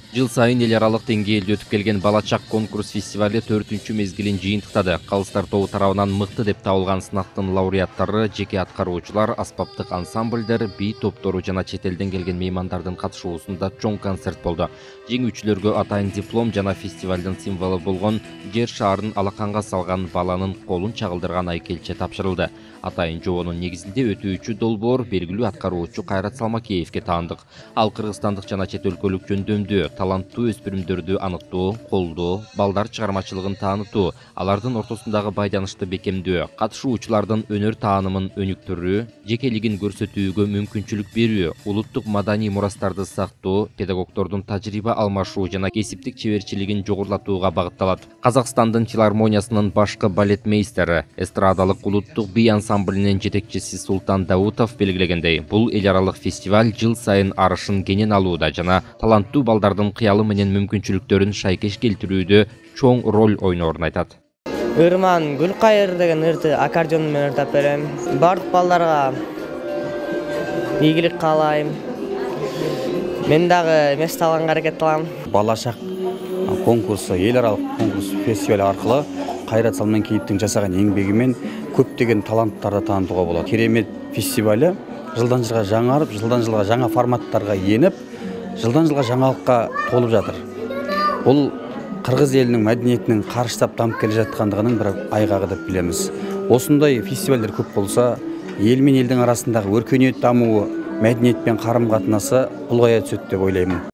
Жыл сайын эл аралык деңгээлде өтүп келген Балачак конкурс фестивали 4-чү мезгилин жыйынтыктады. Калыстар тобу тарабынан мыкты деп табылган сынактын лауреаттары, жеке аткаруучулар, аспаптык ансамбльдер, би топтору жана чет элден келген меймандардын катышуусунда чоң концерт болду. Жеңүүчүлөргө атайын диплом жана фестивалдын символу болгон жер шаарын алаканга салган баланын колун чагылдырган айкелче тапшырылды. Атайын жоонун негизинде өтүүчү долбоор белгилүү аткаруучу Кайрат Салмакеевке таандык. Ал кыргызстандык жана чет өлкөлүк жөндөмдүү, таланттуу өспүрүмдөрдү аныктоо, колдоо, балдар чыгармачылыгын таанытуу, алардын ортосундагы байданышты бекемдөө, катышуучулардын өнөр таанымын өнүктүрүү, жекелигин көрсөтүүгө мүмкүнчүлүк берүү, улуттук маданий мурастарды сактоо, педагогдордун тажрыйба алмашуу жана кесиптик чеберчилигин жогорулатууга багытталат. Казакстандын филармониясынын башкы балетмейстери, эстрадалык улуттук би ансамблинин жетекчиси Султан Даутов белгилегендей, бул эл аралык фестиваль жыл сайын арышын кенен алууда жана таланттуу балдардын кыялы менен мүмкүнчүлүктөрүн шайкеш келтирүүдө чоң роль ойноорун айтат. Ырман Гүлкайыр деген ырды аккордеон менен ырдап берем. Бардык балдарга ийгилик каалайм. Мен дагы место алганга аракет кылам. Балачак конкурсу, эл аралык конкурс фестиваль аркылуу Кайрат Салмакеевдин жасаган еңбегимен көптөгөн таланттарды таанытууга болот. Керемет фестиваль жылдан жылга жаңарып, жылдан жылга жаңа форматтарга енип, жылдан жылга жаңалыкка толуп жатыр. Бул кыргыз элинин мәдениетинин карыштап дамып келе жаткандыгынын бир айгагы деп билебиз. Осундай фестивалдер көп болса, эл менен элдин арасындагы өркөниет дамуу, мәдениет менен карым-катнасы улгая түшөт деп ойлоймун.